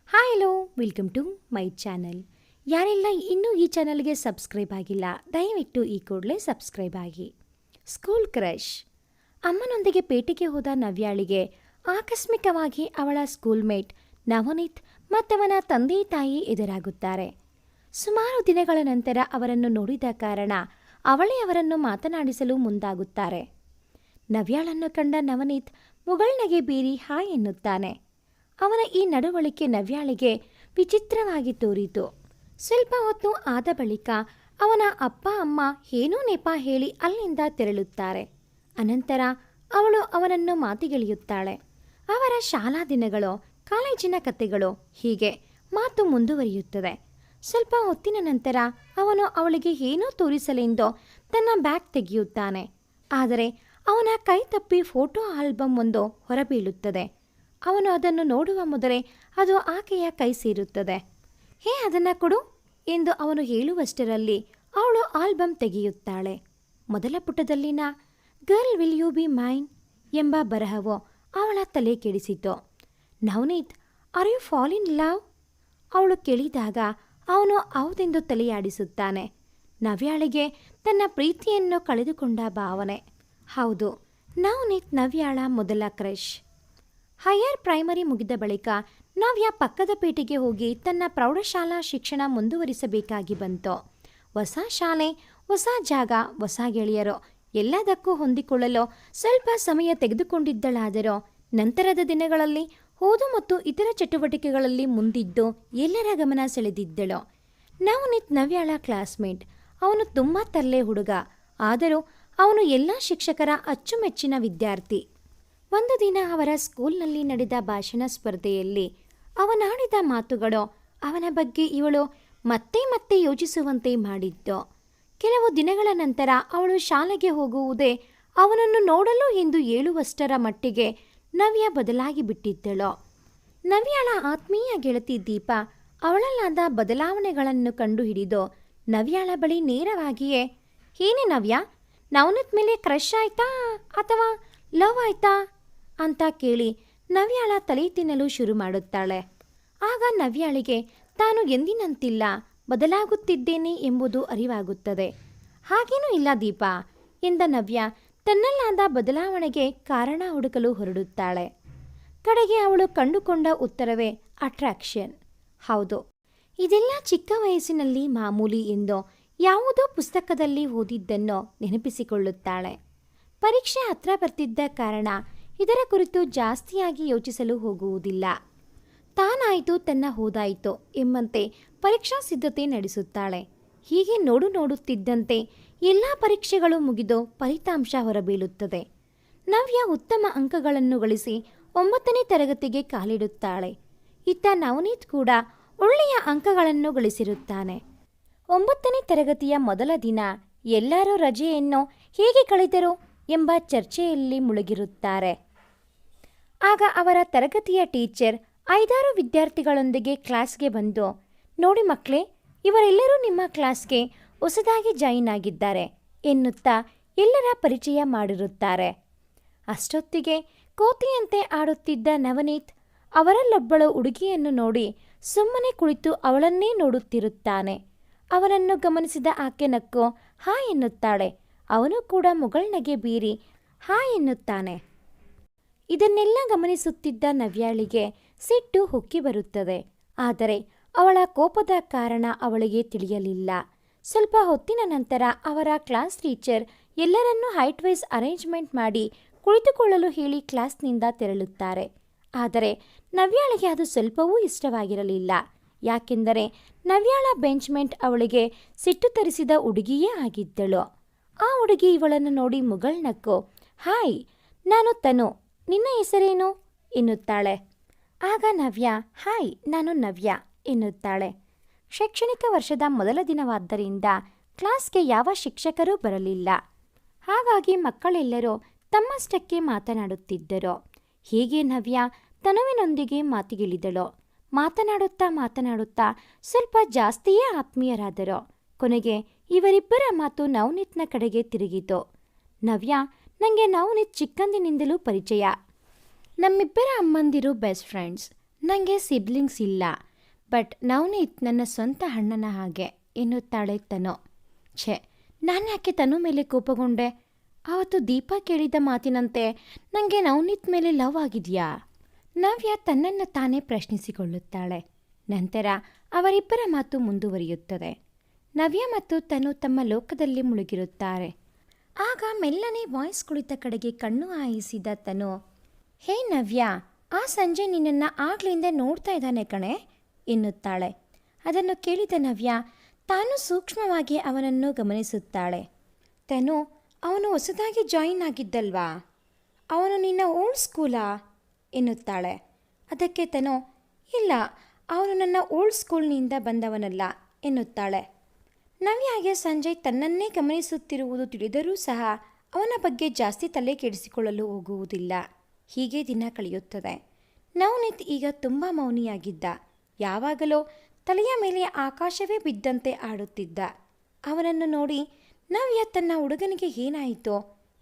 Hi hello welcome to my channel. ಯಾರೆಲ್ಲ ಇನ್ನೂ ಈ ಚಾನಲ್ಗೆ ಸಬ್ಸ್ಕ್ರೈಬ್ ಆಗಿಲ್ಲ, ದಯವಿಟ್ಟು ಈ ಕೂಡಲೇ ಸಬ್ಸ್ಕ್ರೈಬ್ ಆಗಿ. School crush. ಅಮ್ಮನೊಂದಿಗೆ ಪೇಟೆಗೆ ಹೋದ ನವ್ಯಾಳಿಗೆ ಆಕಸ್ಮಿಕವಾಗಿ ಅವಳ ಸ್ಕೂಲ್ಮೇಟ್ ನವನೀತ್ ಮತ್ತವನ ತಂದೆ ತಾಯಿ ಎದುರಾಗುತ್ತಾರೆ. ಸುಮಾರು ದಿನಗಳ ನಂತರ ಅವರನ್ನು ನೋಡಿದ ಕಾರಣ ಅವಳೇ ಅವರನ್ನು ಮಾತನಾಡಿಸಲು ಮುಂದಾಗುತ್ತಾರೆ. ನವ್ಯಾಳನ್ನು ಕಂಡ ನವನೀತ್ ಮುಗಳ್ನಗೆ ಬೀರಿ ಹಾಯ್ ಎನ್ನುತ್ತಾನೆ. ಅವನ ಈ ನಡವಳಿಕೆ ನವ್ಯಾಳಿಗೆ ವಿಚಿತ್ರವಾಗಿ ತೋರಿತು. ಸ್ವಲ್ಪ ಹೊತ್ತು ಆದ ಬಳಿಕ ಅವನ ಅಪ್ಪ ಅಮ್ಮ ಏನೋ ನೆಪ ಹೇಳಿ ಅಲ್ಲಿಂದ ತೆರಳುತ್ತಾರೆ. ಅನಂತರ ಅವಳು ಅವನನ್ನು ಮಾತಿಗೆಳೆಯುತ್ತಾಳೆ. ಅವರ ಶಾಲಾ ದಿನಗಳು, ಕಾಲೇಜಿನ ಕತೆಗಳು, ಹೀಗೆ ಮಾತು ಮುಂದುವರಿಯುತ್ತದೆ. ಸ್ವಲ್ಪ ಹೊತ್ತಿನ ನಂತರ ಅವನು ಅವಳಿಗೆ ಏನೋ ತೋರಿಸಲೆಂದು ತನ್ನ ಬ್ಯಾಗ್ ತೆಗೆಯುತ್ತಾನೆ. ಆದರೆ ಅವನ ಕೈ ತಪ್ಪಿ ಫೋಟೋ ಆಲ್ಬಮ್ ಒಂದು ಹೊರಬೀಳುತ್ತದೆ. ಅವನು ಅದನ್ನು ನೋಡುವ ಮೊದಲೇ ಅದು ಆಕೆಯ ಕೈ ಸೇರುತ್ತದೆ. ಹೇ, ಅದನ್ನು ಕೊಡು ಎಂದು ಅವನು ಹೇಳುವಷ್ಟರಲ್ಲಿ ಅವಳು ಆಲ್ಬಮ್ ತೆಗೆಯುತ್ತಾಳೆ. ಮೊದಲ ಪುಟದಲ್ಲಿನ girl will you be mine ಎಂಬ ಬರಹವು ಅವಳ ತಲೆ ಕೆಡಿಸಿತು. Navneet, are you fall in love? ಅವಳು ಕೇಳಿದಾಗ ಅವನು ಹೌದೆಂದು ತಲೆಯಾಡಿಸುತ್ತಾನೆ. ನವ್ಯಾಳಿಗೆ ತನ್ನ ಪ್ರೀತಿಯನ್ನು ಕಳೆದುಕೊಂಡ ಭಾವನೆ. ಹೌದು, ನವನೀತ್ ನವ್ಯಾಳ ಮೊದಲ ಕ್ರಶ್. ಹೈಯರ್ ಪ್ರೈಮರಿ ಮುಗಿದ ಬಳಿಕ ನವ್ಯ ಪಕ್ಕದ ಪೇಟೆಗೆ ಹೋಗಿ ತನ್ನ ಪ್ರೌಢಶಾಲಾ ಶಿಕ್ಷಣ ಮುಂದುವರಿಸಬೇಕಾಗಿ ಬಂತು. ಹೊಸ ಶಾಲೆ, ಹೊಸ ಜಾಗ, ಹೊಸ ಗೆಳೆಯರು, ಎಲ್ಲದಕ್ಕೂ ಹೊಂದಿಕೊಳ್ಳಲು ಸ್ವಲ್ಪ ಸಮಯ ತೆಗೆದುಕೊಂಡಿದ್ದಳಾದರೂ ನಂತರದ ದಿನಗಳಲ್ಲಿ ಓದು ಮತ್ತು ಇತರ ಚಟುವಟಿಕೆಗಳಲ್ಲಿ ಮುಂದಿದ್ದು ಎಲ್ಲರ ಗಮನ ಸೆಳೆದಿದ್ದಳು. ನವನೀತ್ ನವ್ಯಾಳ ಕ್ಲಾಸ್ಮೇಟ್. ಅವನು ತುಂಬ ತರ್ಲೆ ಹುಡುಗ, ಆದರೂ ಅವನು ಎಲ್ಲ ಶಿಕ್ಷಕರ ಅಚ್ಚುಮೆಚ್ಚಿನ ವಿದ್ಯಾರ್ಥಿ. ಒಂದು ದಿನ ಅವರ ಸ್ಕೂಲ್ನಲ್ಲಿ ನಡೆದ ಭಾಷಣ ಸ್ಪರ್ಧೆಯಲ್ಲಿ ಅವನಾಡಿದ ಮಾತುಗಳು ಅವನ ಬಗ್ಗೆ ಇವಳು ಮತ್ತೆ ಮತ್ತೆ ಯೋಚಿಸುವಂತೆ ಮಾಡಿದ್ದು. ಕೆಲವು ದಿನಗಳ ನಂತರ ಅವಳು ಶಾಲೆಗೆ ಹೋಗುವುದೇ ಅವನನ್ನು ನೋಡಲು ಎಂದು ಹೇಳುವಷ್ಟರ ಮಟ್ಟಿಗೆ ನವ್ಯ ಬದಲಾಗಿ ಬಿಟ್ಟಿದ್ದಳು. ನವ್ಯಾಳ ಆತ್ಮೀಯ ಗೆಳತಿ ದೀಪ ಅವಳಲ್ಲಾದ ಬದಲಾವಣೆಗಳನ್ನು ಕಂಡುಹಿಡಿದು ನವ್ಯಾಳ ಬಳಿ ನೇರವಾಗಿಯೇ, ಏನೇ ನವ್ಯ, ನವನೀತ್ ಮೇಲೆ ಕ್ರಶ್ ಆಯ್ತಾ ಅಥವಾ ಲವ್ ಆಯ್ತಾ ಅಂತ ಕೇಳಿ ನವ್ಯಾಳ ತಲೆ ತಿನ್ನಲು ಶುರು ಮಾಡುತ್ತಾಳೆ. ಆಗ ನವ್ಯಾಳಿಗೆ ತಾನು ಎಂದಿನಂತಿಲ್ಲ ಬದಲಾಗುತ್ತಿದ್ದೇನೆ ಎಂಬುದು ಅರಿವಾಗುತ್ತದೆ. ಹಾಗೇನೂ ಇಲ್ಲ ದೀಪಾ ಎಂದ ನವ್ಯ ತನ್ನಲ್ಲಾದ ಬದಲಾವಣೆಗೆ ಕಾರಣ ಹುಡುಕಲು ಹೊರಡುತ್ತಾಳೆ. ಕಡೆಗೆ ಅವಳು ಕಂಡುಕೊಂಡ ಉತ್ತರವೇ ಅಟ್ರಾಕ್ಷನ್. ಹೌದು, ಇದೆಲ್ಲ ಚಿಕ್ಕ ವಯಸ್ಸಿನಲ್ಲಿ ಮಾಮೂಲಿ ಎಂದು ಯಾವುದೋ ಪುಸ್ತಕದಲ್ಲಿ ಓದಿದ್ದನ್ನು ನೆನಪಿಸಿಕೊಳ್ಳುತ್ತಾಳೆ. ಪರೀಕ್ಷೆ ಹತ್ರ ಬರ್ತಿದ್ದ ಕಾರಣ ಇದರ ಕುರಿತು ಜಾಸ್ತಿಯಾಗಿ ಯೋಚಿಸಲು ಹೋಗುವುದಿಲ್ಲ. ತಾನಾಯಿತು ತನ್ನ ಹೋದಾಯಿತು ಎಂಬಂತೆ ಪರೀಕ್ಷಾ ಸಿದ್ಧತೆ ನಡೆಸುತ್ತಾಳೆ. ಹೀಗೆ ನೋಡುತ್ತಿದ್ದಂತೆ ಎಲ್ಲ ಪರೀಕ್ಷೆಗಳು ಮುಗಿದು ಫಲಿತಾಂಶ ಹೊರಬೀಳುತ್ತದೆ. ನವ್ಯ ಉತ್ತಮ ಅಂಕಗಳನ್ನು ಗಳಿಸಿ 9ನೇ ತರಗತಿಗೆ ಕಾಲಿಡುತ್ತಾಳೆ. ಇತ್ತ ನವನೀತ್ ಕೂಡ ಒಳ್ಳೆಯ ಅಂಕಗಳನ್ನು ಗಳಿಸಿರುತ್ತಾನೆ. 9ನೇ ತರಗತಿಯ ಮೊದಲ ದಿನ ಎಲ್ಲರೂ ರಜೆಯನ್ನು ಹೇಗೆ ಕಳೆದರು ಎಂಬ ಚರ್ಚೆಯಲ್ಲಿ ಮುಳುಗಿರುತ್ತಾರೆ. ಆಗ ಅವರ ತರಗತಿಯ ಟೀಚರ್ 5-6 ವಿದ್ಯಾರ್ಥಿಗಳೊಂದಿಗೆ ಕ್ಲಾಸ್ಗೆ ಬಂದು, ನೋಡಿ ಮಕ್ಕಳೇ, ಇವರೆಲ್ಲರೂ ನಿಮ್ಮ ಕ್ಲಾಸ್ಗೆ ಹೊಸದಾಗಿ ಜಾಯಿನ್ ಆಗಿದ್ದಾರೆ ಎನ್ನುತ್ತಾ ಎಲ್ಲರ ಪರಿಚಯ ಮಾಡಿರುತ್ತಾರೆ. ಅಷ್ಟೊತ್ತಿಗೆ ಕೋತಿಯಂತೆ ಆಡುತ್ತಿದ್ದ ನವನೀತ್ ಅವರಲ್ಲೊಬ್ಬಳು ಹುಡುಗಿಯನ್ನು ನೋಡಿ ಸುಮ್ಮನೆ ಕುಳಿತು ಅವಳನ್ನೇ ನೋಡುತ್ತಿರುತ್ತಾನೆ. ಅವನನ್ನು ಗಮನಿಸಿದ ಆಕೆ ನಕ್ಕು ಹಾಯ್ ಎನ್ನುತ್ತಾಳೆ. ಅವನು ಕೂಡ ಮುಗಳ್ನಗೆ ಬೀರಿ ಹಾಯ್ ಎನ್ನುತ್ತಾನೆ. ಇದನ್ನೆಲ್ಲ ಗಮನಿಸುತ್ತಿದ್ದ ನವ್ಯಾಳಿಗೆ ಸಿಟ್ಟು ಹೊಕ್ಕಿ ಬರುತ್ತದೆ. ಆದರೆ ಅವಳ ಕೋಪದ ಕಾರಣ ಅವಳಿಗೆ ತಿಳಿಯಲಿಲ್ಲ. ಸ್ವಲ್ಪ ಹೊತ್ತಿನ ನಂತರ ಅವರ ಕ್ಲಾಸ್ ಟೀಚರ್ ಎಲ್ಲರನ್ನೂ ಹೈಟ್ ವೈಸ್ ಅರೇಂಜ್ಮೆಂಟ್ ಮಾಡಿ ಕುಳಿತುಕೊಳ್ಳಲು ಹೇಳಿ ಕ್ಲಾಸ್ನಿಂದ ತೆರಳುತ್ತಾರೆ. ಆದರೆ ನವ್ಯಾಳಿಗೆ ಅದು ಸ್ವಲ್ಪವೂ ಇಷ್ಟವಾಗಿರಲಿಲ್ಲ. ಯಾಕೆಂದರೆ ನವ್ಯಾಳ ಬೆಂಚ್ಮೆಂಟ್ ಅವಳಿಗೆ ಸಿಟ್ಟು ತರಿಸಿದ ಹುಡುಗಿಯೇ ಆಗಿದ್ದಳು. ಆ ಹುಡುಗಿ ಇವಳನ್ನು ನೋಡಿ ಮುಗಳ್ನಕ್ಕು, ಹಾಯ್, ನಾನು ತನು, ನಿನ್ನ ಹೆಸರೇನು ಎನ್ನುತ್ತಾಳೆ. ಆಗ ನವ್ಯ, ಹಾಯ್, ನಾನು ನವ್ಯ ಎನ್ನುತ್ತಾಳೆ. ಶೈಕ್ಷಣಿಕ ವರ್ಷದ ಮೊದಲ ದಿನವಾದ್ದರಿಂದ ಕ್ಲಾಸ್ಗೆ ಯಾವ ಶಿಕ್ಷಕರೂ ಬರಲಿಲ್ಲ. ಹಾಗಾಗಿ ಮಕ್ಕಳೆಲ್ಲರೂ ತಮ್ಮಷ್ಟಕ್ಕೆ ಮಾತನಾಡುತ್ತಿದ್ದರು. ಹೀಗೆ ನವ್ಯ ತನುವಿನೊಂದಿಗೆ ಮಾತಿಗಿಳಿದಳು. ಮಾತನಾಡುತ್ತಾ ಸ್ವಲ್ಪ ಜಾಸ್ತಿಯೇ ಆತ್ಮೀಯರಾದರು. ಕೊನೆಗೆ ಇವರಿಬ್ಬರ ಮಾತು ನವನೀತ್ನ ಕಡೆಗೆ ತಿರುಗಿತು. ನವ್ಯ, ನನಗೆ ನವನೀತ್ ಚಿಕ್ಕಂದಿನಿಂದಲೂ ಪರಿಚಯ. ನಮ್ಮಿಬ್ಬರ ಅಮ್ಮಂದಿರು ಬೆಸ್ಟ್ ಫ್ರೆಂಡ್ಸ್. ನನಗೆ ಸಿಬ್ಲಿಂಗ್ಸ್ ಇಲ್ಲ, ಬಟ್ ನವನೀತ್ ನನ್ನ ಸ್ವಂತ ಅಣ್ಣನ ಹಾಗೆ ಎನ್ನುತ್ತಾಳೆ ತನು. ಛೆ, ನಾನು ಯಾಕೆ ತನು ಮೇಲೆ ಕೋಪಗೊಂಡೆ? ಆವತ್ತು ದೀಪಾ ಕೇಳಿದ ಮಾತಿನಂತೆ ನನಗೆ ನವನೀತ್ ಮೇಲೆ ಲವ್ ಆಗಿದೆಯಾ? ನವ್ಯ ತನ್ನನ್ನು ತಾನೇ ಪ್ರಶ್ನಿಸಿಕೊಳ್ಳುತ್ತಾಳೆ. ನಂತರ ಅವರಿಬ್ಬರ ಮಾತು ಮುಂದುವರಿಯುತ್ತದೆ. ನವ್ಯ ಮತ್ತು ತನು ತಮ್ಮ ಲೋಕದಲ್ಲಿ ಮುಳುಗಿರುತ್ತಾರೆ. ಆಗ ಮೆಲ್ಲನೆ ವಾಯ್ಸ್ ಕುಳಿತ ಕಡೆಗೆ ಕಣ್ಣು ಹಾಯಿಸಿದ ತನು, ಹೇ ನವ್ಯ, ಆ ಸಂಜೆ ನಿನ್ನನ್ನು ಆಗ್ಲಿಂದ ನೋಡ್ತಾ ಇದ್ದಾನೆ ಕಣೆ ಎನ್ನುತ್ತಾಳೆ. ಅದನ್ನು ಕೇಳಿದ ನವ್ಯ ತಾನು ಸೂಕ್ಷ್ಮವಾಗಿ ಅವನನ್ನು ಗಮನಿಸುತ್ತಾಳೆ. ತನು, ಅವನು ಹೊಸದಾಗಿ ಜಾಯಿನ್ ಆಗಿದ್ದಲ್ವಾ? ಅವನು ನಿನ್ನ ಓಲ್ಡ್ ಸ್ಕೂಲಾ ಎನ್ನುತ್ತಾಳೆ. ಅದಕ್ಕೆ ತನು, ಇಲ್ಲ, ಅವನು ನನ್ನ ಓಲ್ಡ್ ಸ್ಕೂಲ್ನಿಂದ ಬಂದವನಲ್ಲ ಎನ್ನುತ್ತಾಳೆ. ನವ್ಯಾಗೆ ಸಂಜಯ್ ತನ್ನನ್ನೇ ಗಮನಿಸುತ್ತಿರುವುದು ತಿಳಿದರೂ ಸಹ ಅವನ ಬಗ್ಗೆ ಜಾಸ್ತಿ ತಲೆ ಕೆಡಿಸಿಕೊಳ್ಳಲು ಹೋಗುವುದಿಲ್ಲ. ಹೀಗೆ ದಿನ ಕಳೆಯುತ್ತದೆ. ನವನೀತ್ ಈಗ ತುಂಬ ಮೌನಿಯಾಗಿದ್ದ. ಯಾವಾಗಲೂ ತಲೆಯ ಮೇಲೆ ಆಕಾಶವೇ ಬಿದ್ದಂತೆ ಆಡುತ್ತಿದ್ದ. ಅವನನ್ನು ನೋಡಿ ನವ್ಯ ತನ್ನ ಹುಡುಗನಿಗೆ ಏನಾಯಿತೋ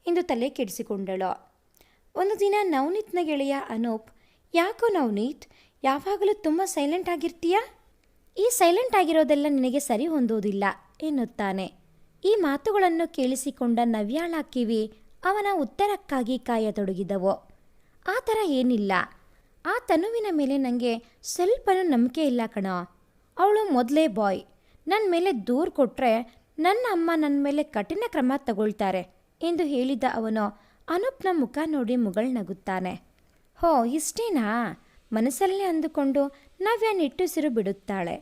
ಎಂದು ತಲೆ ಕೆಡಿಸಿಕೊಂಡಳು. ಒಂದು ದಿನ ನವನೀತ್ನ ಗೆಳೆಯ ಅನೂಪ್, ಯಾಕೋ ನವನೀತ್, ಯಾವಾಗಲೂ ತುಂಬ ಸೈಲೆಂಟ್ ಆಗಿರ್ತೀಯಾ? ಈ ಸೈಲೆಂಟ್ ಆಗಿರೋದೆಲ್ಲ ನಿನಗೆ ಸರಿ ಹೊಂದೋದಿಲ್ಲ ಎನ್ನುತ್ತಾನೆ. ಈ ಮಾತುಗಳನ್ನು ಕೇಳಿಸಿಕೊಂಡ ನವ್ಯಾಳ ಕಿವಿ ಅವನ ಉತ್ತರಕ್ಕಾಗಿ ಕಾಯತೊಡಗಿದವು. ಆ ಥರ ಏನಿಲ್ಲ, ಆ ತನುವಿನ ಮೇಲೆ ನನಗೆ ಸ್ವಲ್ಪನೂ ನಂಬಿಕೆ ಇಲ್ಲ ಕಣೋ. ಅವಳು ಮೊದಲೇ ಬಾಯ್. ನನ್ನ ಮೇಲೆ ದೂರು ಕೊಟ್ಟರೆ ನನ್ನ ಅಮ್ಮ ನನ್ನ ಮೇಲೆ ಕಠಿಣ ಕ್ರಮ ತಗೊಳ್ತಾರೆ ಎಂದು ಹೇಳಿದ ಅವನು ಅನೂಪ್ನ ಮುಖ ನೋಡಿ ಮುಗುಳ್ನಗುತ್ತಾನೆ. ಹೋ, ಇಷ್ಟೇನಾ? ಮನಸ್ಸಲ್ಲೇ ಅಂದುಕೊಂಡು ನವ್ಯ ನಿಟ್ಟುಸಿರು ಬಿಡುತ್ತಾಳೆ.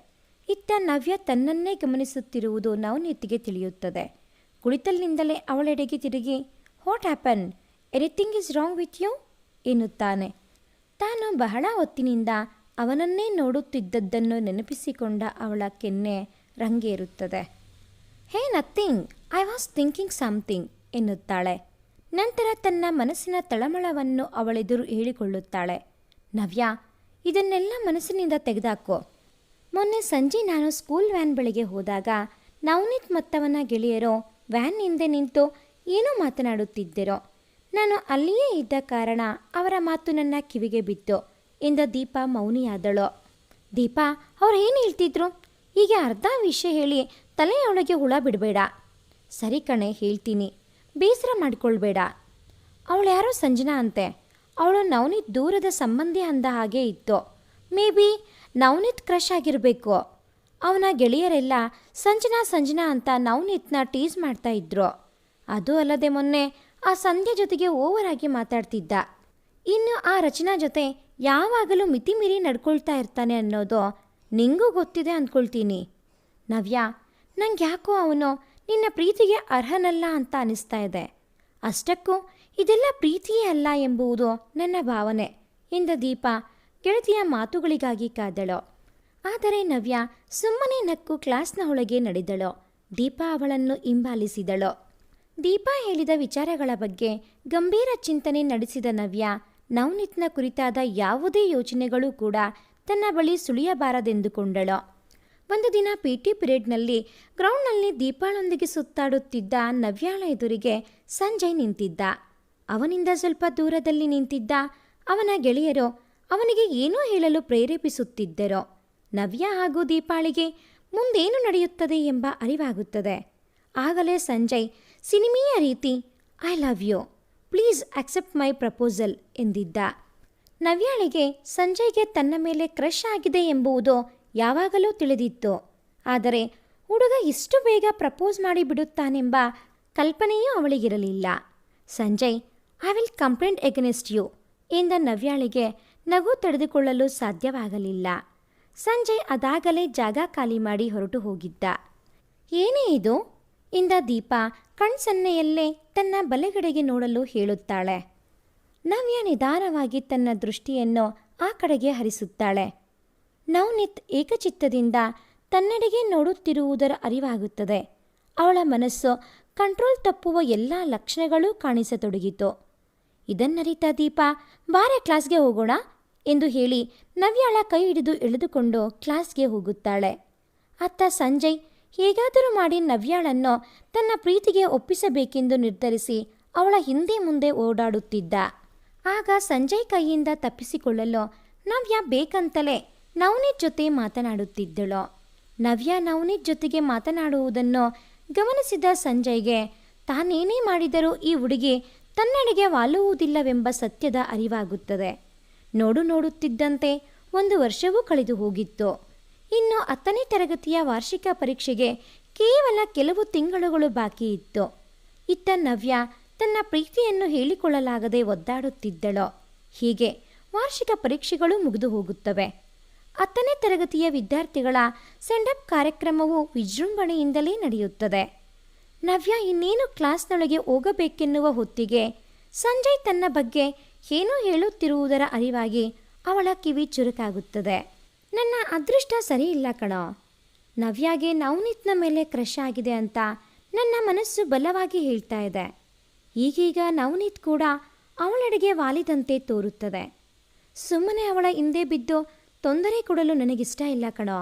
ಇತ್ತ ನವ್ಯ ತನ್ನನ್ನೇ ಗಮನಿಸುತ್ತಿರುವುದು ನವನೀತ್ಗೆ ತಿಳಿಯುತ್ತದೆ. ಕುಳಿತಲ್ಲಿಂದಲೇ ಅವಳೆಡೆಗೆ ತಿರುಗಿ, what happen? Anything is wrong with you ಎನ್ನುತ್ತಾನೆ. ತಾನು ಬಹಳ ಹೊತ್ತಿನಿಂದ ಅವನನ್ನೇ ನೋಡುತ್ತಿದ್ದದ್ದನ್ನು ನೆನಪಿಸಿಕೊಂಡ ಅವಳ ಕೆನ್ನೆ ರಂಗೇರುತ್ತದೆ. Hey nothing, I was thinking something ಎನ್ನುತ್ತಾಳೆ. ನಂತರ ತನ್ನ ಮನಸ್ಸಿನ ತಳಮಳವನ್ನು ಅವಳೆದುರು ಹೇಳಿಕೊಳ್ಳುತ್ತಾಳೆ. ನವ್ಯ, ಇದನ್ನೆಲ್ಲ ಮನಸ್ಸಿನಿಂದ ತೆಗೆದಾಕೋ. ಮೊನ್ನೆ ಸಂಜೆ ನಾನು ಸ್ಕೂಲ್ ವ್ಯಾನ್ ಬಳಿಗೆ ಹೋದಾಗ ನವನೀತ್ ಮತ್ತವನ ಗೆಳೆಯರು ವ್ಯಾನ್ ಹಿಂದೆ ನಿಂತು ಏನೋ ಮಾತನಾಡುತ್ತಿದ್ದೆರೋ. ನಾನು ಅಲ್ಲಿಯೇ ಇದ್ದ ಕಾರಣ ಅವರ ಮಾತು ನನ್ನ ಕಿವಿಗೆ ಬಿತ್ತು ಎಂದ ದೀಪಾ ಮೌನಿಯಾದಳು. ದೀಪಾ, ಅವ್ರು ಏನು ಹೇಳ್ತಿದ್ರು? ಹೀಗೆ ಅರ್ಧ ವಿಷಯ ಹೇಳಿ ತಲೆಯೊಳಗೆ ಹುಳ ಬಿಡಬೇಡ. ಸರಿ ಕಣೆ, ಹೇಳ್ತೀನಿ, ಬೇಸರ ಮಾಡಿಕೊಳ್ಬೇಡ. ಅವಳು ಯಾರೋ ಸಂಜನಾ ಅಂತೆ. ಅವಳು ನವನೀತ್ ದೂರದ ಸಂಬಂಧಿ ಅಂದ ಹಾಗೆ ಇತ್ತು. ಮೇ ಬಿ ನವನೀತ್ ಕ್ರಶ್ ಆಗಿರಬೇಕು. ಅವನ ಗೆಳೆಯರೆಲ್ಲ ಸಂಜನಾ ಅಂತ ನವನೀತ್ನ ಟೀಸ್ ಮಾಡ್ತಾ ಇದ್ರು. ಅದು ಅಲ್ಲದೆ ಮೊನ್ನೆ ಆ ಸಂಧ್ಯಾ ಜೊತೆಗೆ ಓವರ್ ಆಗಿ ಮಾತಾಡ್ತಿದ್ದ. ಇನ್ನು ಆ ರಚನಾ ಜೊತೆ ಯಾವಾಗಲೂ ಮಿತಿಮೀರಿ ನಡ್ಕೊಳ್ತಾ ಇರ್ತಾನೆ ಅನ್ನೋದು ನಿಂಗೂ ಗೊತ್ತಿದೆ ಅಂದ್ಕೊಳ್ತೀನಿ. ನವ್ಯ, ನಂಗೆ ಯಾಕೋ ಅವನು ನಿನ್ನ ಪ್ರೀತಿಗೆ ಅರ್ಹನಲ್ಲ ಅಂತ ಅನಿಸ್ತಾ ಇದೆ. ಅಷ್ಟಕ್ಕೂ ಇದೆಲ್ಲ ಪ್ರೀತಿಯೇ ಅಲ್ಲ ಎಂಬುದು ನನ್ನ ಭಾವನೆ ಎಂದ ದೀಪಾ ಗೆಳತಿಯ ಮಾತುಗಳಿಗಾಗಿ ಕಾದಳು. ಆದರೆ ನವ್ಯ ಸುಮ್ಮನೆ ನಕ್ಕು ಕ್ಲಾಸ್ನ ಒಳಗೆ ನಡೆದಳು. ದೀಪಾ ಅವಳನ್ನು ಹಿಂಬಾಲಿಸಿದಳು. ದೀಪಾ ಹೇಳಿದ ವಿಚಾರಗಳ ಬಗ್ಗೆ ಗಂಭೀರ ಚಿಂತನೆ ನಡೆಸಿದ ನವ್ಯ ನವನೀತ್ನ ಕುರಿತಾದ ಯಾವುದೇ ಯೋಚನೆಗಳು ಕೂಡ ತನ್ನ ಬಳಿ ಸುಳಿಯಬಾರದೆಂದುಕೊಂಡಳು. ಒಂದು ದಿನ PT ಪಿರಿಯಡ್ನಲ್ಲಿ ಗ್ರೌಂಡ್ನಲ್ಲಿ ದೀಪಾಳೊಂದಿಗೆ ಸುತ್ತಾಡುತ್ತಿದ್ದ ನವ್ಯಾಳ ಎದುರಿಗೆ ಸಂಜಯ್ ನಿಂತಿದ್ದ. ಅವನಿಂದ ಸ್ವಲ್ಪ ದೂರದಲ್ಲಿ ನಿಂತಿದ್ದ ಅವನ ಗೆಳೆಯರು ಅವನಿಗೆ ಏನೋ ಹೇಳಲು ಪ್ರೇರೇಪಿಸುತ್ತಿದ್ದರು. ನವ್ಯ ಹಾಗೂ ದೀಪಾಳಿಗೆ ಮುಂದೇನು ನಡೆಯುತ್ತದೆ ಎಂಬ ಅರಿವಾಗುತ್ತದೆ. ಆಗಲೇ ಸಂಜಯ್ ಸಿನಿಮೀಯ ರೀತಿ, I love you, please accept my proposal ಎಂದಿದ್ದ. ನವ್ಯಾಳಿಗೆ ಸಂಜಯ್ಗೆ ತನ್ನ ಮೇಲೆ ಕ್ರಶ್ ಆಗಿದೆ ಎಂಬುದು ಯಾವಾಗಲೂ ತಿಳಿದಿತ್ತು. ಆದರೆ ಹುಡುಗ ಇಷ್ಟು ಬೇಗ ಪ್ರಪೋಸ್ ಮಾಡಿ ಬಿಡುತ್ತಾನೆಂಬ ಕಲ್ಪನೆಯೂ ಅವಳಿಗಿರಲಿಲ್ಲ. Sanjay, I will complaint against you ಎಂದ ನವ್ಯಾಳಿಗೆ ನಗು ತಡೆದುಕೊಳ್ಳಲು ಸಾಧ್ಯವಾಗಲಿಲ್ಲ. ಸಂಜಯ್ ಅದಾಗಲೇ ಜಾಗ ಖಾಲಿ ಮಾಡಿ ಹೊರಟು ಹೋಗಿದ್ದ. ಏನೇ ಇದು ಎಂದ ದೀಪಾ ಕಣ್ಸನ್ನೆಯಲ್ಲೇ ತನ್ನ ಬಲಗಡೆಗೆ ನೋಡಲು ಹೇಳುತ್ತಾಳೆ. ನವ್ಯ ನಿಧಾನವಾಗಿ ತನ್ನ ದೃಷ್ಟಿಯನ್ನು ಆ ಕಡೆಗೆ ಹರಿಸುತ್ತಾಳೆ. ನವನೀತ್ ಏಕಚಿತ್ತದಿಂದ ತನ್ನೆಡೆಗೆ ನೋಡುತ್ತಿರುವುದರ ಅರಿವಾಗುತ್ತದೆ. ಅವಳ ಮನಸ್ಸು ಕಂಟ್ರೋಲ್ ತಪ್ಪುವ ಎಲ್ಲ ಲಕ್ಷಣಗಳೂ ಕಾಣಿಸತೊಡಗಿತು. ಇದನ್ನರಿತ ದೀಪಾ, ಬಾರೆ ಕ್ಲಾಸ್ಗೆ ಹೋಗೋಣ ಎಂದು ಹೇಳಿ ನವ್ಯಾಳ ಕೈ ಹಿಡಿದು ಎಳೆದುಕೊಂಡು ಕ್ಲಾಸ್ಗೆ ಹೋಗುತ್ತಾಳೆ. ಅತ್ತ ಸಂಜಯ್ ಹೇಗಾದರೂ ಮಾಡಿ ನವ್ಯಾಳನ್ನು ತನ್ನ ಪ್ರೀತಿಗೆ ಒಪ್ಪಿಸಬೇಕೆಂದು ನಿರ್ಧರಿಸಿ ಅವಳ ಹಿಂದೆ ಮುಂದೆ ಓಡಾಡುತ್ತಿದ್ದ. ಆಗ ಸಂಜಯ್ ಕೈಯಿಂದ ತಪ್ಪಿಸಿಕೊಳ್ಳಲು ನವ್ಯ ಬೇಕಂತಲೇ ನವನೀತ್ ಜೊತೆ ಮಾತನಾಡುತ್ತಿದ್ದಳು. ನವ್ಯ ನವನೀತ್ ಜೊತೆಗೆ ಮಾತನಾಡುವುದನ್ನು ಗಮನಿಸಿದ ಸಂಜಯ್ಗೆ ತಾನೇನೇ ಮಾಡಿದರೂ ಈ ಹುಡುಗಿ ತನ್ನೆಡೆಗೆ ವಾಲುವುದಿಲ್ಲವೆಂಬ ಸತ್ಯದ ಅರಿವಾಗುತ್ತದೆ. ನೋಡುತ್ತಿದ್ದಂತೆ 1 ವರ್ಷವೂ ಕಳೆದು ಹೋಗಿತ್ತು. ಇನ್ನು 10ನೇ ತರಗತಿಯ ವಾರ್ಷಿಕ ಪರೀಕ್ಷೆಗೆ ಕೇವಲ ಕೆಲವು ತಿಂಗಳುಗಳು ಬಾಕಿ ಇತ್ತು. ಇತ್ತ ನವ್ಯ ತನ್ನ ಪ್ರೀತಿಯನ್ನು ಹೇಳಿಕೊಳ್ಳಲಾಗದೆ ಒದ್ದಾಡುತ್ತಿದ್ದಳು. ಹೀಗೆ ವಾರ್ಷಿಕ ಪರೀಕ್ಷೆಗಳು ಮುಗಿದು ಹೋಗುತ್ತವೆ. 10ನೇ ತರಗತಿಯ ವಿದ್ಯಾರ್ಥಿಗಳ ಸೆಂಡಪ್ ಕಾರ್ಯಕ್ರಮವು ವಿಜೃಂಭಣೆಯಿಂದಲೇ ನಡೆಯುತ್ತದೆ. ನವ್ಯ ಇನ್ನೇನು ಕ್ಲಾಸ್ನೊಳಗೆ ಹೋಗಬೇಕೆನ್ನುವ ಹೊತ್ತಿಗೆ ಸಂಜಯ್ ತನ್ನ ಬಗ್ಗೆ ಏನೋ ಹೇಳುತ್ತಿರುವುದರ ಅರಿವಾಗಿ ಅವಳ ಕಿವಿ ಚುರುಕಾಗುತ್ತದೆ. ನನ್ನ ಅದೃಷ್ಟ ಸರಿ ಇಲ್ಲ ಕಣೋ. ನವ್ಯಾಗೆ ನವನೀತ್ನ ಮೇಲೆ ಕ್ರಶ್ ಆಗಿದೆ ಅಂತ ನನ್ನ ಮನಸ್ಸು ಬಲವಾಗಿ ಹೇಳ್ತಾ ಇದೆ. ಈಗೀಗ ನವನೀತ್ ಕೂಡ ಅವಳೆಡೆಗೆ ವಾಲಿದಂತೆ ತೋರುತ್ತದೆ. ಸುಮ್ಮನೆ ಅವಳ ಹಿಂದೆ ಬಿದ್ದು ತೊಂದರೆ ಕೊಡಲು ನನಗಿಷ್ಟ ಇಲ್ಲ ಕಣೋ.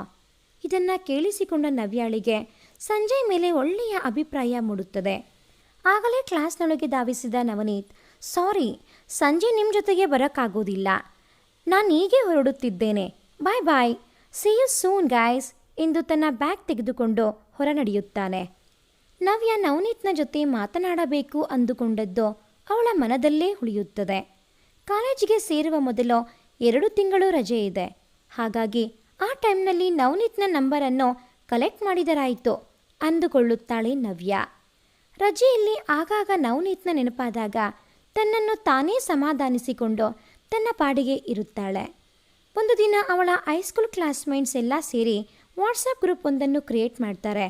ಇದನ್ನು ಕೇಳಿಸಿಕೊಂಡ ನವ್ಯಾಳಿಗೆ ಸಂಜಯ್ ಮೇಲೆ ಒಳ್ಳೆಯ ಅಭಿಪ್ರಾಯ ಮೂಡುತ್ತದೆ. ಆಗಲೇ ಕ್ಲಾಸ್ನೊಳಗೆ ಧಾವಿಸಿದ ನವನೀತ್, ಸಾರಿ, ಸಂಜೆ ನಿಮ್ಮ ಜೊತೆಗೆ ಬರೋಕ್ಕಾಗೋದಿಲ್ಲ. ನಾನು ಹೀಗೆ ಹೊರಡುತ್ತಿದ್ದೇನೆ. ಬಾಯ್ ಬಾಯ್, ಸಿ ಯು ಸೂನ್ ಗೈಸ್ ಎಂದು ತನ್ನ ಬ್ಯಾಗ್ ತೆಗೆದುಕೊಂಡು ಹೊರ ನಡೆಯುತ್ತಾನೆ. ನವ್ಯ ನವನೀತ್ನ ಜೊತೆ ಮಾತನಾಡಬೇಕು ಅಂದುಕೊಂಡದ್ದು ಅವಳ ಮನದಲ್ಲೇ ಉಳಿಯುತ್ತದೆ. ಕಾಲೇಜಿಗೆ ಸೇರುವ ಮೊದಲು 2 ತಿಂಗಳು ರಜೆ ಇದೆ. ಹಾಗಾಗಿ ಆ ಟೈಮ್ನಲ್ಲಿ ನವನೀತ್ನ ನಂಬರನ್ನು ಕಲೆಕ್ಟ್ ಮಾಡಿದರಾಯಿತು ಅಂದುಕೊಳ್ಳುತ್ತಾಳೆ ನವ್ಯ. ರಜೆಯಲ್ಲಿ ಆಗಾಗ ನವನೀತ್ನ ನೆನಪಾದಾಗ ತನ್ನನ್ನು ತಾನೇ ಸಮಾಧಾನಿಸಿಕೊಂಡು ತನ್ನ ಪಾಡಿಗೆ ಇರುತ್ತಾಳೆ. ಒಂದು ದಿನ ಅವಳ ಹೈಸ್ಕೂಲ್ ಕ್ಲಾಸ್ಮೇಟ್ಸ್ ಎಲ್ಲ ಸೇರಿ ವಾಟ್ಸಪ್ ಗ್ರೂಪ್ ಒಂದನ್ನು ಕ್ರಿಯೇಟ್ ಮಾಡ್ತಾರೆ.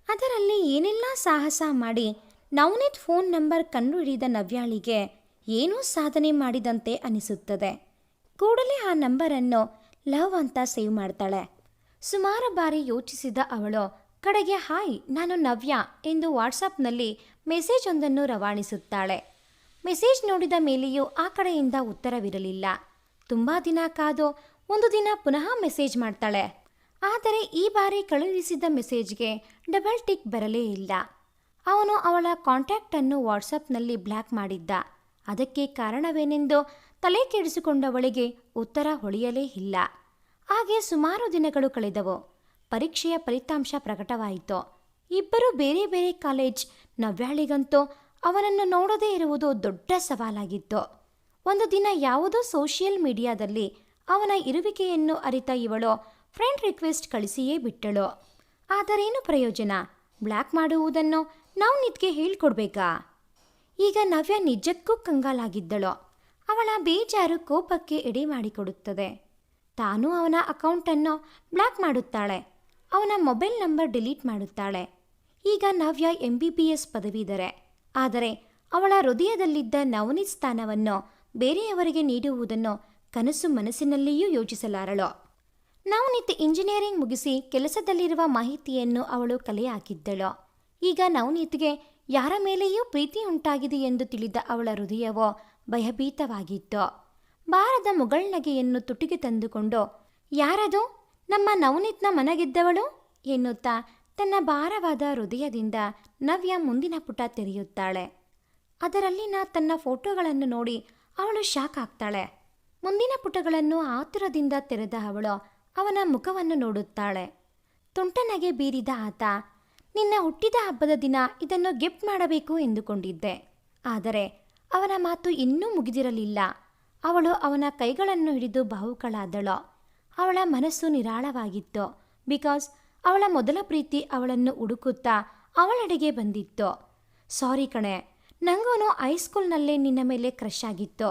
ಅದರಲ್ಲಿ ಏನೆಲ್ಲ ಸಾಹಸ ಮಾಡಿ ನವನೀತ್ ಫೋನ್ ನಂಬರ್ ಕಂಡುಹಿಡಿದ ನವ್ಯಾಳಿಗೆ ಏನೋ ಸಾಧನೆ ಮಾಡಿದಂತೆ ಅನಿಸುತ್ತದೆ. ಕೂಡಲೇ ಆ ನಂಬರನ್ನು ಲವ್ ಅಂತ ಸೇವ್ ಮಾಡ್ತಾಳೆ. ಸುಮಾರು ಬಾರಿ ಯೋಚಿಸಿದ ಅವಳು ಕಡೆಗೆ ಹಾಯ್, ನಾನು ನವ್ಯ ಎಂದು ವಾಟ್ಸಪ್ನಲ್ಲಿ ಮೆಸೇಜ್ ಒಂದನ್ನು ರವಾನಿಸುತ್ತಾಳೆ. ಮೆಸೇಜ್ ನೋಡಿದ ಮೇಲೆಯೂ ಆ ಕಡೆಯಿಂದ ಉತ್ತರವಿರಲಿಲ್ಲ. ತುಂಬ ದಿನ ಕಾದು ಒಂದು ದಿನ ಪುನಃ ಮೆಸೇಜ್ ಮಾಡ್ತಾಳೆ. ಆದರೆ ಈ ಬಾರಿ ಕಳುಹಿಸಿದ ಮೆಸೇಜ್ಗೆ ಡಬಲ್ ಟಿಕ್ ಬರಲೇ ಇಲ್ಲ. ಅವನು ಅವಳ ಕಾಂಟ್ಯಾಕ್ಟನ್ನು ವಾಟ್ಸಪ್ನಲ್ಲಿ ಬ್ಲಾಕ್ ಮಾಡಿದ್ದ. ಅದಕ್ಕೆ ಕಾರಣವೇನೆಂದು ತಲೆ ಕೆಡಿಸಿಕೊಂಡವಳಿಗೆ ಉತ್ತರ ಹೊಳೆಯಲೇ ಇಲ್ಲ. ಹಾಗೆ ಸುಮಾರು ದಿನಗಳು ಕಳೆದವು. ಪರೀಕ್ಷೆಯ ಫಲಿತಾಂಶ ಪ್ರಕಟವಾಯಿತು. ಇಬ್ಬರು ಬೇರೆ ಬೇರೆ ಕಾಲೇಜ್. ನವ್ಯಾಳಿಗಂತೂ ಅವನನ್ನು ನೋಡದೇ ಇರುವುದು ದೊಡ್ಡ ಸವಾಲಾಗಿತ್ತು. ಒಂದು ದಿನ ಯಾವುದೋ ಸೋಷಿಯಲ್ ಮೀಡಿಯಾದಲ್ಲಿ ಅವನ ಇರುವಿಕೆಯನ್ನು ಅರಿತ ಇವಳು ಫ್ರೆಂಡ್ ರಿಕ್ವೆಸ್ಟ್ ಕಳಿಸಿಯೇ ಬಿಟ್ಟಳು. ಆದರೇನು ಪ್ರಯೋಜನ? ಬ್ಲಾಕ್ ಮಾಡುವುದನ್ನು ನವನೀತ್ಗೆ ಹೇಳ್ಕೊಡ್ಬೇಕಾ? ಈಗ ನವ್ಯ ನಿಜಕ್ಕೂ ಕಂಗಾಲಾಗಿದ್ದಳು. ಅವಳ ಬೇಜಾರು ಕೋಪಕ್ಕೆ ಎಡೆ ಮಾಡಿಕೊಡುತ್ತದೆ. ತಾನೂ ಅವನ ಅಕೌಂಟನ್ನು ಬ್ಲಾಕ್ ಮಾಡುತ್ತಾಳೆ. ಅವನ ಮೊಬೈಲ್ ನಂಬರ್ ಡಿಲೀಟ್ ಮಾಡುತ್ತಾಳೆ. ಈಗ ನವ್ಯ MBBS ಪದವೀಧರೆ. ಆದರೆ ಅವಳ ಹೃದಯದಲ್ಲಿದ್ದ ನವನೀತ್ ಸ್ಥಾನವನ್ನು ಬೇರೆಯವರಿಗೆ ನೀಡುವುದನ್ನು ಕನಸು ಮನಸ್ಸಿನಲ್ಲಿಯೂ ಯೋಚಿಸಲಾರಳು. ನವನೀತ್ ಇಂಜಿನಿಯರಿಂಗ್ ಮುಗಿಸಿ ಕೆಲಸದಲ್ಲಿರುವ ಮಾಹಿತಿಯನ್ನು ಅವಳು ಕಲೆ ಹಾಕಿದ್ದಳು. ಈಗ ನವನೀತ್ಗೆ ಯಾರ ಮೇಲೆಯೂ ಪ್ರೀತಿ ಉಂಟಾಗಿದೆ ಎಂದು ತಿಳಿದ ಅವಳ ಹೃದಯವೋ ಭಯಭೀತವಾಗಿತ್ತು. ಬಾರದ ಮುಗಳ್ನಗೆಯನ್ನು ತುಟಿಗೆ ತಂದುಕೊಂಡು, ಯಾರದು ನಮ್ಮ ನವನೀತ್ನ ಮನಗೆದ್ದವಳು ಎನ್ನುತ್ತಾ ತನ್ನ ಭಾರವಾದ ಹೃದಯದಿಂದ ನವ್ಯ ಮುಂದಿನ ಪುಟ ತೆರೆಯುತ್ತಾಳೆ. ಅದರಲ್ಲಿನ ತನ್ನ ಫೋಟೋಗಳನ್ನು ನೋಡಿ ಅವಳು ಶಾಕ್ ಆಗ್ತಾಳೆ. ಮುಂದಿನ ಪುಟಗಳನ್ನು ಆತುರದಿಂದ ತೆರೆದ ಅವಳು ಅವನ ಮುಖವನ್ನು ನೋಡುತ್ತಾಳೆ. ತುಂಟನಗೆ ಬೀರಿದ ಆತ, ನಿನ್ನ ಹುಟ್ಟಿದ ಹಬ್ಬದ ದಿನ ಇದನ್ನು ಗಿಫ್ಟ್ ಮಾಡಬೇಕು ಎಂದುಕೊಂಡಿದ್ದೆ. ಆದರೆ ಅವನ ಮಾತು ಇನ್ನೂ ಮುಗಿದಿರಲಿಲ್ಲ. ಅವಳು ಅವನ ಕೈಗಳನ್ನು ಹಿಡಿದು ಭಾವುಕಳಾದಳು. ಅವಳ ಮನಸ್ಸು ನಿರಾಳವಾಗಿತ್ತು. ಬಿಕಾಸ್ ಅವಳ ಮೊದಲ ಪ್ರೀತಿ ಅವಳನ್ನು ಹುಡುಕುತ್ತಾ ಅವಳೆಡೆಗೆ ಬಂದಿತ್ತು. ಸಾರಿ ಕಣೆ, ನಂಗೂನು ಹೈಸ್ಕೂಲ್ನಲ್ಲೇ ನಿನ್ನ ಮೇಲೆ ಕ್ರಶ್ ಆಗಿತ್ತು.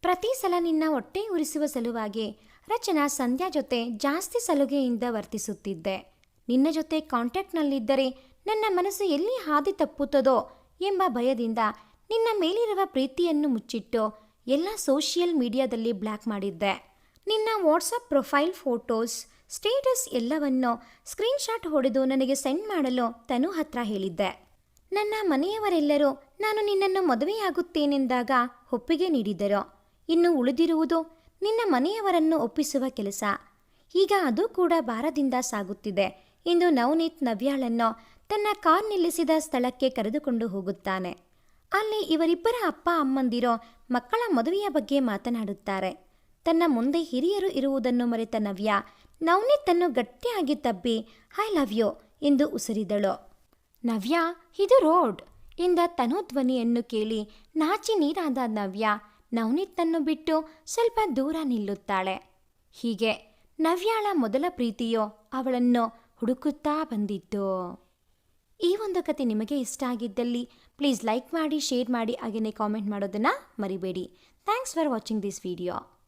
ಪ್ರತಿ ಸಲ ನಿನ್ನ ಹೊಟ್ಟೆ ಉರಿಸುವ ಸಲುವಾಗಿ ರಚನಾ ಸಂಧ್ಯಾ ಜೊತೆ ಜಾಸ್ತಿ ಸಲುಗೆಯಿಂದ ವರ್ತಿಸುತ್ತಿದ್ದೆ. ನಿನ್ನ ಜೊತೆ ಕಾಂಟ್ಯಾಕ್ಟ್ನಲ್ಲಿದ್ದರೆ ನನ್ನ ಮನಸ್ಸು ಎಲ್ಲಿ ಹಾದಿ ತಪ್ಪುತ್ತದೋ ಎಂಬ ಭಯದಿಂದ ನಿನ್ನ ಮೇಲಿರುವ ಪ್ರೀತಿಯನ್ನು ಮುಚ್ಚಿಟ್ಟು ಎಲ್ಲ ಸೋಷಿಯಲ್ ಮೀಡಿಯಾದಲ್ಲಿ ಬ್ಲಾಕ್ ಮಾಡಿದ್ದೆ. ನಿನ್ನ ವಾಟ್ಸಪ್ ಪ್ರೊಫೈಲ್ ಫೋಟೋಸ್, ಸ್ಟೇಟಸ್ ಎಲ್ಲವನ್ನು ಸ್ಕ್ರೀನ್ಶಾಟ್ ಹೊಡೆದು ನನಗೆ ಸೆಂಡ್ ಮಾಡಲು ತನು ಹತ್ರ ಹೇಳಿದ್ದೆ. ನನ್ನ ಮನೆಯವರೆಲ್ಲರೂ ನಾನು ನಿನ್ನನ್ನು ಮದುವೆಯಾಗುತ್ತೇನೆಂದಾಗ ಒಪ್ಪಿಗೆ ನೀಡಿದರು. ಇನ್ನು ಉಳಿದಿರುವುದು ನಿನ್ನ ಮನೆಯವರನ್ನು ಒಪ್ಪಿಸುವ ಕೆಲಸ. ಈಗ ಅದು ಕೂಡ ಭಾರದಿಂದ ಸಾಗುತ್ತಿದೆ ಎಂದು ನವನೀತ್ ನವ್ಯಾಳನ್ನು ತನ್ನ ಕಾರ್ ನಿಲ್ಲಿಸಿದ ಸ್ಥಳಕ್ಕೆ ಕರೆದುಕೊಂಡು ಹೋಗುತ್ತಾನೆ. ಅಲ್ಲಿ ಇವರಿಬ್ಬರ ಅಪ್ಪ ಅಮ್ಮಂದಿರೋ ಮಕ್ಕಳ ಮದುವೆಯ ಬಗ್ಗೆ ಮಾತನಾಡುತ್ತಾರೆ. ತನ್ನ ಮುಂದೆ ಹಿರಿಯರು ಇರುವುದನ್ನು ಮರೆತ ನವ್ಯ ನವನೀತನ್ನು ಗಟ್ಟಿಯಾಗಿ ತಬ್ಬಿ ಐ ಲವ್ ಯು ಎಂದು ಉಸಿರಿದಳು. ನವ್ಯ, ಇದು ರೋಡ್ ಎಂದ ತನು ಧ್ವನಿಯನ್ನು ಕೇಳಿ ನಾಚಿ ನೀರಾದ ನವ್ಯ ನವನೀತನ್ನು ಬಿಟ್ಟು ಸ್ವಲ್ಪ ದೂರ ನಿಲ್ಲುತ್ತಾಳೆ. ಹೀಗೆ ನವ್ಯಾಳ ಮೊದಲ ಪ್ರೀತಿಯೋ ಅವಳನ್ನು ಹುಡುಕುತ್ತಾ ಬಂದಿತ್ತು. ಈ ಒಂದು ಕತೆ ನಿಮಗೆ ಇಷ್ಟ ಆಗಿದ್ದಲ್ಲಿ ಪ್ಲೀಸ್ ಲೈಕ್ ಮಾಡಿ, ಶೇರ್ ಮಾಡಿ, ಹಾಗೆಯೇ ಕಾಮೆಂಟ್ ಮಾಡೋದನ್ನು ಮರಿಬೇಡಿ. Thanks for watching this video.